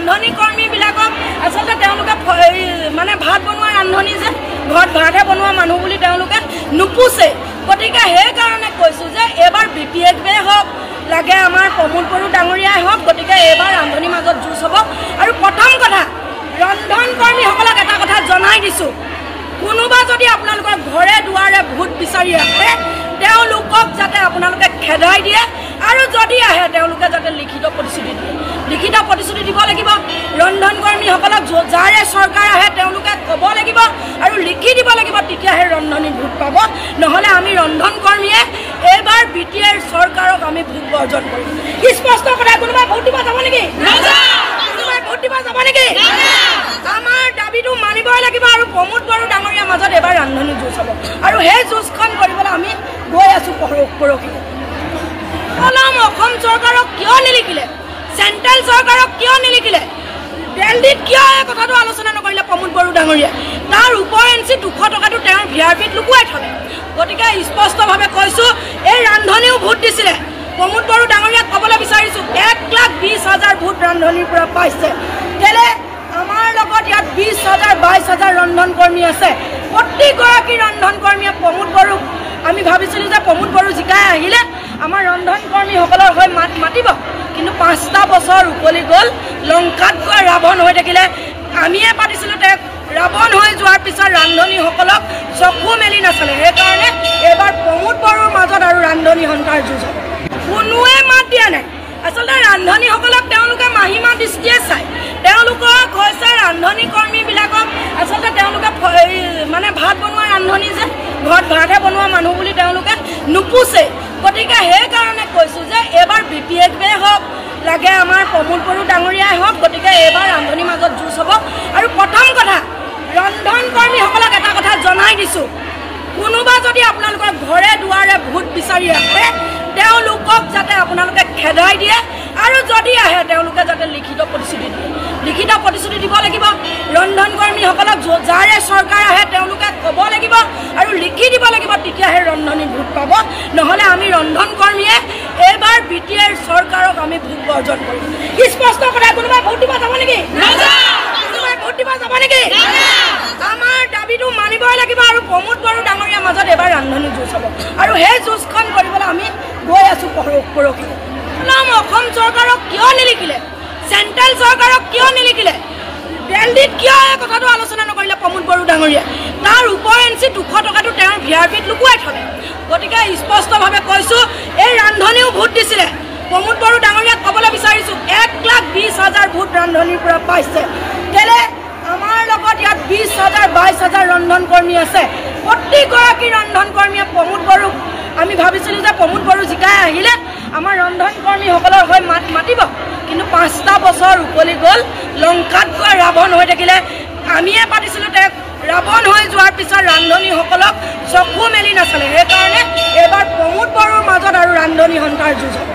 ৰান্ধনী কৰ্মীবিলাকক আচলতে তেওঁলোকে মানে ভাত বনোৱা ৰান্ধনী যে ঘৰত ভাতহে বনোৱা মানুহ বুলি তেওঁলোকে নুপুছে। গতিকে সেইকাৰণে কৈছোঁ যে এইবাৰ BPFে হওক লাগে আমাৰ প্ৰমোদ বড়ো ডাঙৰীয়াই হওক, গতিকে এইবাৰ ৰান্ধনীৰ মাজত যুঁজ হ'ব। আৰু প্ৰথম কথা, ৰন্ধন কৰ্মীসকলক এটা কথা জনাই দিছোঁ, কোনোবা যদি আপোনালোকৰ ঘৰে দুৱাৰে ভোট বিচাৰি আহে তেওঁলোকক যাতে আপোনালোকে খেদাই দিয়ে, আৰু যদি আহে তেওঁলোকে যাতে লিখিত প্ৰতিশ্ৰুতি দিয়ে। লিখিত প্ৰতিশ্ৰুতি দিব লাগিব। ৰন্ধন কৰ্মীসকলক যাৰে চৰকাৰ আহে তেওঁলোকে ক'ব লাগিব আৰু লিখি দিব লাগিব, তেতিয়াহে ৰন্ধনী ভোট পাব। নহ'লে আমি ৰন্ধন কৰ্মীয়ে এইবাৰ BTAৰ চৰকাৰক আমি ভোট বৰ্জন কৰিম। স্পষ্ট কথা। কোনোবাই ভোট দিব যাব নেকি? কোনোবাই ভোট দিব যাব নেকি? আমাৰ দাবীটো মানিবই লাগিব। আৰু প্ৰমোদ বড়ো ডাঙৰীয়াৰ মাজত এইবাৰ ৰান্ধনী যুঁজ হ'ব, আৰু সেই যুঁজখন কৰিবলৈ আমি গৈ আছোঁ পৰহি। কলম অসম চৰকাৰক কিয় নিলিখিলে? চেণ্ট্ৰেল চৰকাৰক কিয় নিলিখিলে? দিল্লীত কিয় এই কথাটো আলোচনা নকৰিলে প্ৰমোদ বড়ো ডাঙৰীয়াই? তাৰ ওপৰেঞ্চি 200 টকাটো তেওঁৰ VRPত লুকুৱাই থলে। গতিকে স্পষ্টভাৱে কৈছোঁ, এই ৰান্ধনীও ভোট দিছিলে। প্ৰমোদ বড়ো ডাঙৰীয়াক ক'বলৈ বিচাৰিছোঁ, 1,20,000 ভোট ৰান্ধনীৰ পৰা পাইছে। কেলে? আমাৰ লগত ইয়াত 20,000 22,000 ৰন্ধন কৰ্মী আছে। প্ৰতিগৰাকী ৰন্ধন কৰ্মীয়ে প্ৰমোদ বড়োক আমি ভাবিছিলোঁ যে প্ৰমোদ বড়ো জিকাই আহিলে আমাৰ ৰন্ধন কৰ্মীসকলৰ হৈ মাত মাতিব, কিন্তু 5টা বছৰ উকলি গ'ল। লংকাত গৈ ৰাৱণ হৈ থাকিলে। আমিয়ে পাতিছিলোঁ তেওঁক। ৰাৱণ হৈ যোৱাৰ পিছত ৰান্ধনীসকলক চকু মেলি নাচালে। সেইকাৰণে এইবাৰ প্ৰমোদ বড়োৰ মাজত আৰু ৰান্ধনী সন্থাৰ যুঁজ হ'ব। কোনোৱে মাত দিয়া নাই। আচলতে ৰান্ধনীসকলক তেওঁলোকে মাহিমা দৃষ্টিয়ে চায়। তেওঁলোকক হৈছে ৰান্ধনী কৰ্মীবিলাকক আচলতে তেওঁলোকে মানে ভাত বনোৱা ৰান্ধনী যে ঘৰত ভাতহে বনোৱা মানুহ বুলি তেওঁলোকে নুপুছে। গতিকে সেইকাৰণে কৈছোঁ যে এইবাৰ BPFে হওক লাগে আমাৰ প্ৰমোদ বড়ো ডাঙৰীয়াই হওক, গতিকে এইবাৰ ৰান্ধনীৰ মাজত যুঁজ হ'ব। আৰু প্ৰথম কথা, ৰন্ধন কৰ্মীসকলক এটা কথা জনাই দিছোঁ, কোনোবা যদি আপোনালোকৰ ঘৰে দুৱাৰে ভোট বিচাৰি আহে তেওঁলোকক যাতে আপোনালোকে খেদাই দিয়ে, আৰু যদি আহে তেওঁলোকে যাতে লিখিত প্ৰতিশ্ৰুতি দিয়ে। লিখিত প্ৰতিশ্ৰুতি দিব লাগিব। ৰন্ধন কৰ্মীসকলক যাৰে চৰকাৰ আহে তেওঁলোকে ক'ব লাগিব আৰু লিখি দিব লাগিব, তেতিয়াহে ৰন্ধনী ভোট পাব। নহ'লে আমি ৰন্ধন কৰ্মীয়ে এইবাৰ BTAৰ চৰকাৰক আমি ভোট বৰ্জন কৰিম। স্পষ্ট কথা। কোনোবাই ভোট দিব যাব নেকি? কোনোবাই ভোট দিব যাব নেকি? আমাৰ দাবীটো মানিবই লাগিব। আৰু প্ৰমোদ বড়ো ডাঙৰীয়াৰ মাজত এইবাৰ ৰান্ধনী যুঁজ হ'ব, আৰু সেই যুঁজখন কৰিবলৈ আমি গৈ আছোঁ পৰহি। কলম অসম চৰকাৰক কিয় নিলিখিলে? চেণ্ট্ৰেল চৰকাৰক কিয় নিলিখিলে? দিল্লীত কিয় এই কথাটো আলোচনা নকৰিলে প্ৰমোদ বড়ো ডাঙৰীয়াই? তাৰ ওপৰেঞ্চি 200 টকাটো তেওঁৰ VRPত লুকুৱাই থলে। গতিকে স্পষ্টভাৱে কৈছোঁ, এই ৰান্ধনীও ভোট দিছিলে। প্ৰমোদ বড়ো ডাঙৰীয়াক ক'বলৈ বিচাৰিছোঁ, 1,20,000 ভোট ৰান্ধনীৰ পৰা পাইছে। কেলে? আমাৰ লগত ইয়াত 20,000 22,000 ৰন্ধন কৰ্মী আছে। প্ৰতিগৰাকী ৰন্ধন কৰ্মীয়ে প্ৰমোদ বড়োক আমি ভাবিছিলোঁ যে প্ৰমোদ বড়ো জিকাই আহিলে আমাৰ ৰন্ধন কৰ্মীসকলৰ হৈ মাত মাতিব, কিন্তু 5টা বছৰ উকলি গ'ল। লংকাত গৈ ৰাৱণ হৈ থাকিলে। আমিয়ে পাতিছিলোঁ তেওঁক। ৰাৱণ হৈ যোৱাৰ পিছত ৰান্ধনীসকলক চকু মেলি নাচালে। সেইকাৰণে এইবাৰ প্ৰমোদ বড়োৰ মাজত আৰু ৰান্ধনী সন্থাৰ যুঁজ হ'ব।